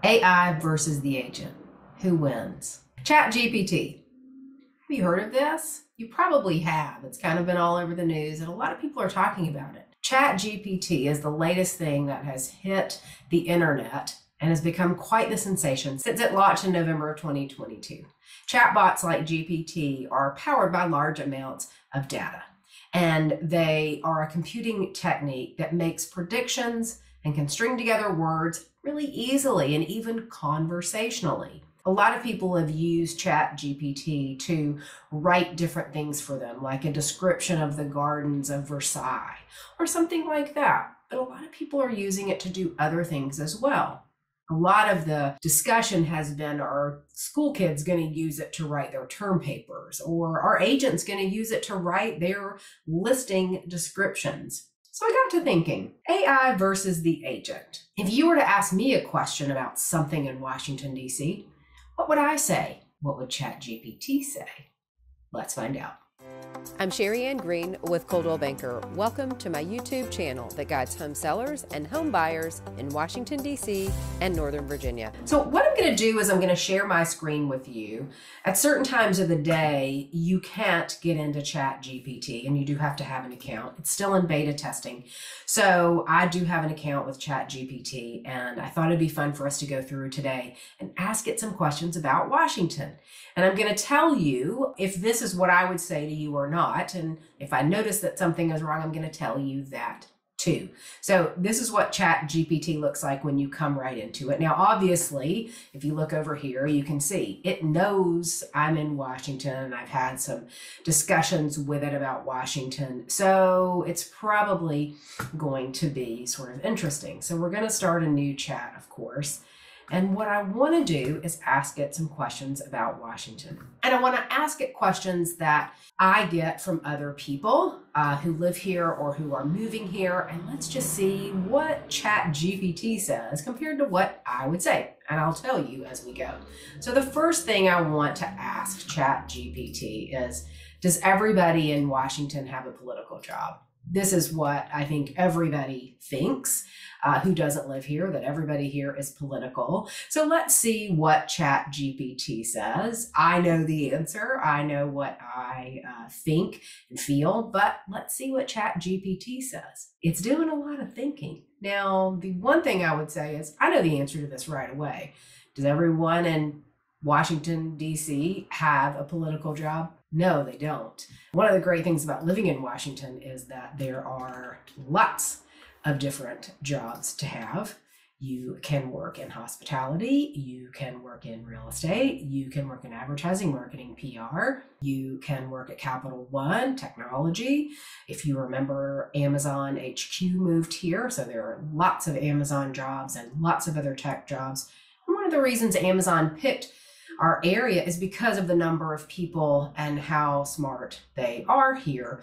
AI versus the agent. Who wins? ChatGPT. Have you heard of this? You probably have. It's kind of been all over the news, and a lot of people are talking about it. ChatGPT is the latest thing that has hit the internet and has become quite the sensation since it launched in November of 2022. Chatbots like GPT are powered by large amounts of data, and they are a computing technique that makes predictions and can string together words really easily and even conversationally. A lot of people have used ChatGPT to write different things for them, like a description of the gardens of Versailles or something like that. But a lot of people are using it to do other things as well. A lot of the discussion has been, are school kids going to use it to write their term papers, or are agents going to use it to write their listing descriptions? So I got to thinking, AI versus the agent. If you were to ask me a question about something in Washington, D.C., what would I say? What would ChatGPT say? Let's find out. I'm Sherri Green with Coldwell Banker. Welcome to my YouTube channel that guides home sellers and home buyers in Washington, D.C. and Northern Virginia. So what I'm going to do is I'm going to share my screen with you. At certain times of the day, you can't get into ChatGPT, and you do have to have an account. It's still in beta testing. So I do have an account with ChatGPT, and I thought it'd be fun for us to go through today and ask it some questions about Washington. And I'm going to tell you if this is what I would say to you or not. And if I notice that something is wrong, I'm going to tell you that too. So this is what ChatGPT looks like when you come right into it. Now, obviously, if you look over here, you can see it knows I'm in Washington, and I've had some discussions with it about Washington. So it's probably going to be sort of interesting. So we're going to start a new chat, of course. And what I want to do is ask it some questions about Washington. And I want to ask it questions that I get from other people who live here or who are moving here. And let's just see what ChatGPT says compared to what I would say. And I'll tell you as we go. So the first thing I want to ask ChatGPT is, does everybody in Washington have a political job? This is what I think everybody thinks who doesn't live here, that everybody here is political. So let's see what ChatGPT says. I know the answer. I know what I think and feel, but let's see what ChatGPT says. It's doing a lot of thinking. Now, the one thing I would say is I know the answer to this right away. Does everyone in Washington, D.C. have a political job? No, they don't. One of the great things about living in Washington is that there are lots of different jobs to have. You can work in hospitality, you can work in real estate, you can work in advertising, marketing, PR, you can work at Capital One, technology. If you remember, Amazon HQ moved here, so there are lots of Amazon jobs and lots of other tech jobs. And one of the reasons Amazon picked our area is because of the number of people and how smart they are here.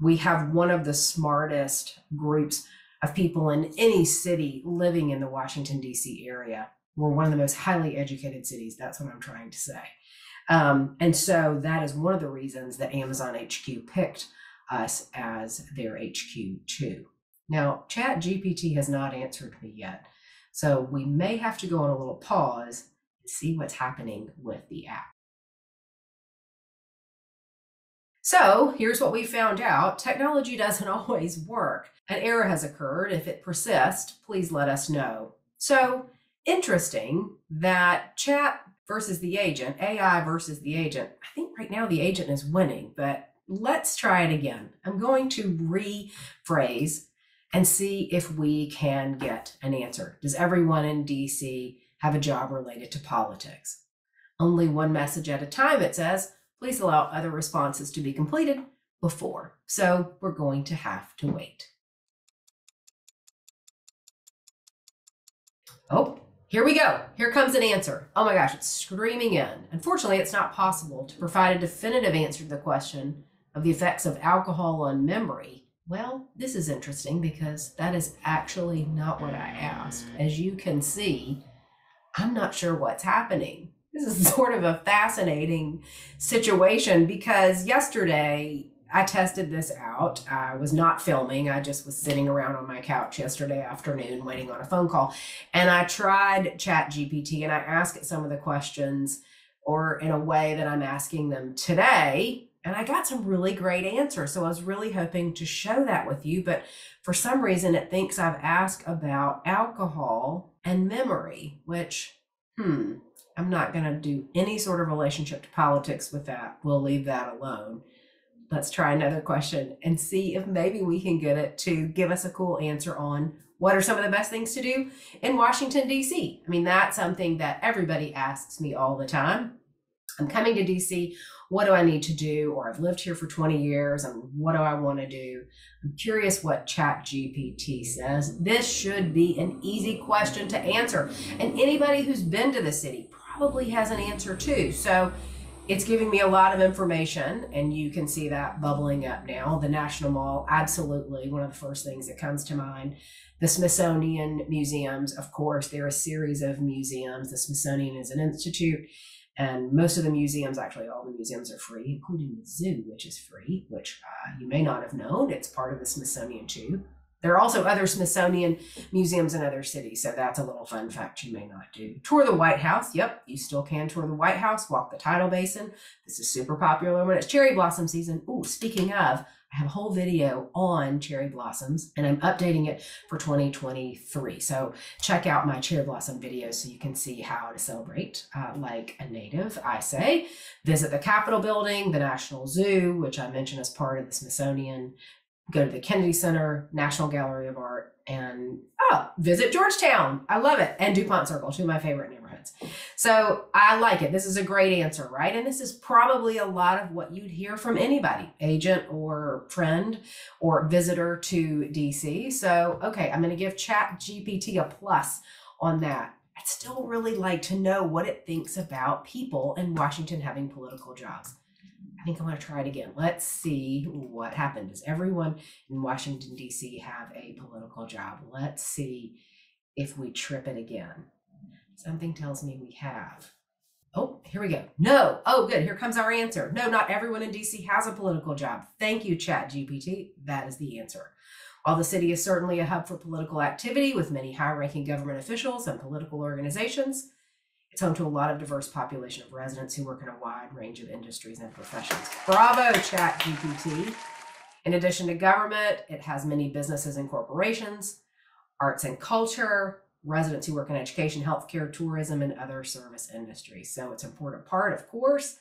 We have one of the smartest groups of people in any city living in the Washington, D.C. area. We're one of the most highly educated cities. That's what I'm trying to say. And so that is one of the reasons that Amazon HQ picked us as their HQ too. Now, ChatGPT has not answered me yet. So we may have to go on a little pause and see what's happening with the app. So here's what we found out. Technology doesn't always work. An error has occurred. If it persists, please let us know. So interesting that chat versus the agent, AI versus the agent. I think right now the agent is winning, but let's try it again. I'm going to rephrase and see if we can get an answer. Does everyone in DC have a job related to politics? Only one message at a time, it says. Please allow other responses to be completed before. So we're going to have to wait. Oh, here we go. Here comes an answer. Oh my gosh, it's screaming in. Unfortunately, it's not possible to provide a definitive answer to the question of the effects of alcohol on memory. Well, this is interesting because that is actually not what I asked. As you can see, I'm not sure what's happening. This is sort of a fascinating situation because yesterday I tested this out. I was not filming. I just was sitting around on my couch yesterday afternoon waiting on a phone call. And I tried ChatGPT and I asked it some of the questions or in a way that I'm asking them today. And I got some really great answers. So I was really hoping to show that with you. But for some reason, it thinks I've asked about alcohol and memory, which, I'm not going to do any sort of relationship to politics with that. We'll leave that alone. Let's try another question and see if maybe we can get it to give us a cool answer on what are some of the best things to do in Washington, D.C. I mean, that's something that everybody asks me all the time. I'm coming to D.C. What do I need to do? Or I've lived here for 20 years and what do I want to do? I'm curious what ChatGPT says. This should be an easy question to answer. And anybody who's been to the city probably has an answer too. So it's giving me a lot of information and you can see that bubbling up now. The National Mall, absolutely one of the first things that comes to mind. The Smithsonian museums, of course, they're a series of museums. The Smithsonian is an institute. And most of the museums, actually all the museums are free, including the zoo, which is free, which you may not have known. It's part of the Smithsonian too. There are also other Smithsonian museums in other cities, so that's a little fun fact you may not do. Tour the White House. Yep, you still can tour the White House, walk the tidal basin. This is super popular when it's cherry blossom season. Ooh, speaking of, I have a whole video on cherry blossoms and I'm updating it for 2023. So check out my cherry blossom videos so you can see how to celebrate like a native, I say. Visit the Capitol building, the National Zoo, which I mentioned as part of the Smithsonian. Go to the Kennedy Center, National Gallery of Art, and visit Georgetown. I love it. And DuPont Circle, two of my favorite neighborhoods. So I like it. This is a great answer, right? And this is probably a lot of what you'd hear from anybody, agent or friend or visitor to DC. So, okay, I'm going to give ChatGPT a plus on that. I'd still really like to know what it thinks about people in Washington having political jobs. I think I want to try it again. Let's see what happened. Does everyone in Washington, D.C. have a political job? Let's see if we trip it again. Something tells me we have. Oh, here we go. No. Oh, good. Here comes our answer. No, not everyone in D.C. has a political job. Thank you, ChatGPT. That is the answer. While the city is certainly a hub for political activity with many high-ranking government officials and political organizations, it's home to a lot of diverse population of residents who work in a wide range of industries and professions. Bravo, ChatGPT. In addition to government, it has many businesses and corporations, arts and culture, residents who work in education, healthcare, tourism, and other service industries. So it's an important part, of course,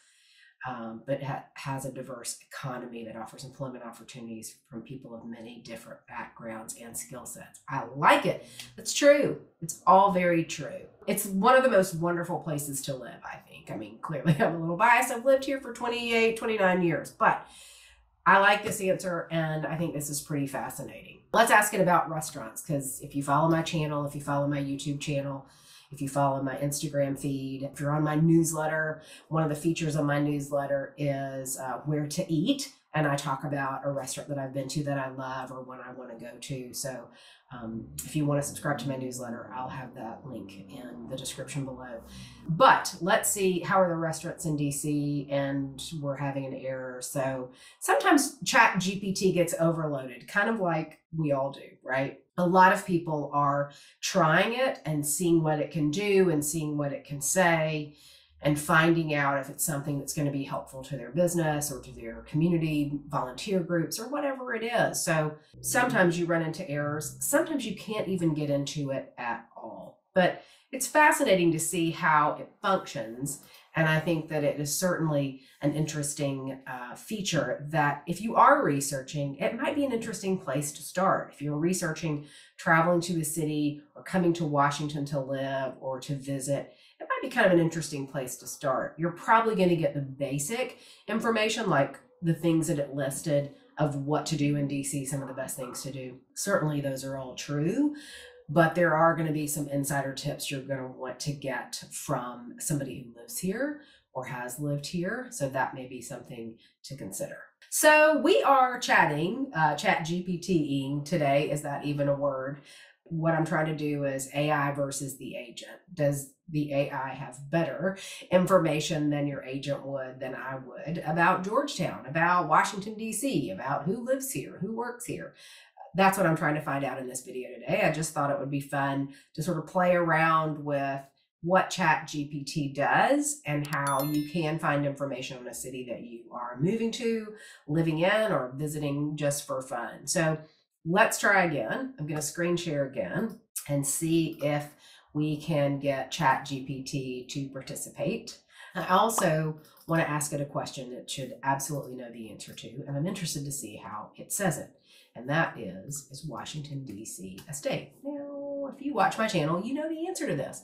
but it has a diverse economy that offers employment opportunities from people of many different backgrounds and skill sets. I like it. It's true. It's all very true. It's one of the most wonderful places to live, I think. I mean, clearly I'm a little biased. I've lived here for 28, 29 years, but I like this answer and I think this is pretty fascinating. Let's ask it about restaurants, because if you follow my channel, if you follow my YouTube channel, if you follow my Instagram feed, if you're on my newsletter, one of the features of my newsletter is where to eat. And I talk about a restaurant that I've been to that I love or one I want to go to. So if you want to subscribe to my newsletter, I'll have that link in the description below. But let's see, how are the restaurants in DC? And we're having an error. So sometimes ChatGPT gets overloaded, kind of like we all do, right? A lot of people are trying it and seeing what it can do and seeing what it can say and finding out if it's something that's going to be helpful to their business or to their community, volunteer groups, or whatever it is. So sometimes you run into errors. Sometimes you can't even get into it at all. But it's fascinating to see how it functions. And I think that it is certainly an interesting feature that if you are researching, it might be an interesting place to start. If you're researching traveling to a city or coming to Washington to live or to visit, it might be kind of an interesting place to start. You're probably going to get the basic information, like the things that it listed of what to do in DC, some of the best things to do. Certainly those are all true, but there are going to be some insider tips you're going to want to get from somebody who lives here or has lived here. So that may be something to consider. So we are chatting, ChatGPT-ing today. Is that even a word? What I'm trying to do is AI versus the agent. Does the AI have better information than your agent would, than I would, about Georgetown, about Washington, D.C., about who lives here, who works here? That's what I'm trying to find out in this video today. I just thought it would be fun to sort of play around with what ChatGPT does and how you can find information on a city that you are moving to, living in, or visiting just for fun. So let's try again. I'm going to screen share again and see if we can get ChatGPT to participate. I also want to ask it a question that should absolutely know the answer to, and I'm interested to see how it says it. And that is Washington, D.C. a state? Now, if you watch my channel, you know the answer to this.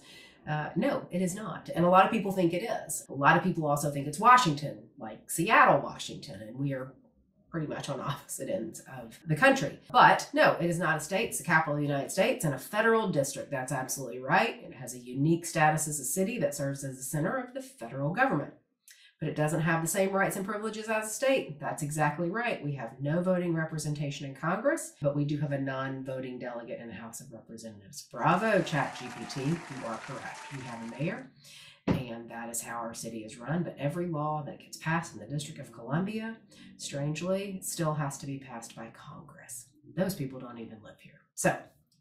No, it is not. And a lot of people think it is. A lot of people also think it's Washington, like Seattle, Washington, and we are pretty much on opposite ends of the country. But no, it is not a state. It's the capital of the United States and a federal district. That's absolutely right. It has a unique status as a city that serves as the center of the federal government. But it doesn't have the same rights and privileges as a state. That's exactly right. We have no voting representation in Congress, but we do have a non-voting delegate in the House of Representatives. Bravo, ChatGPT. You are correct. We have a mayor, and that is how our city is run. But every law that gets passed in the District of Columbia, strangely, still has to be passed by Congress. Those people don't even live here. So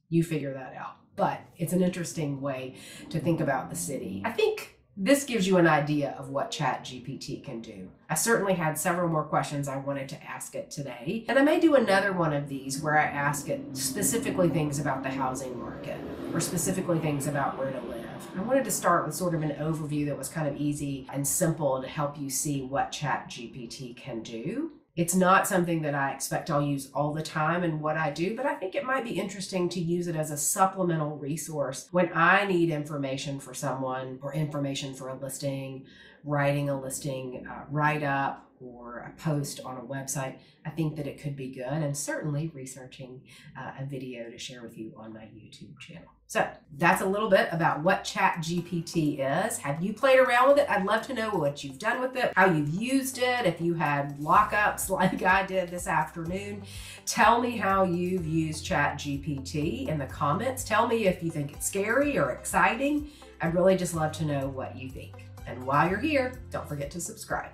you figure that out. But it's an interesting way to think about the city. I think this gives you an idea of what ChatGPT can do. I certainly had several more questions I wanted to ask it today. And I may do another one of these where I ask it specifically things about the housing market or specifically things about where to live. I wanted to start with sort of an overview that was kind of easy and simple to help you see what ChatGPT can do. It's not something that I expect I'll use all the time in what I do, but I think it might be interesting to use it as a supplemental resource when I need information for someone or information for a listing, writing a listing write-up or a post on a website. I think that it could be good, and certainly researching a video to share with you on my YouTube channel. So that's a little bit about what ChatGPT is. Have you played around with it? I'd love to know what you've done with it, how you've used it, if you had lockups like I did this afternoon. Tell me how you've used ChatGPT in the comments. Tell me if you think it's scary or exciting. I'd really just love to know what you think. And while you're here, don't forget to subscribe.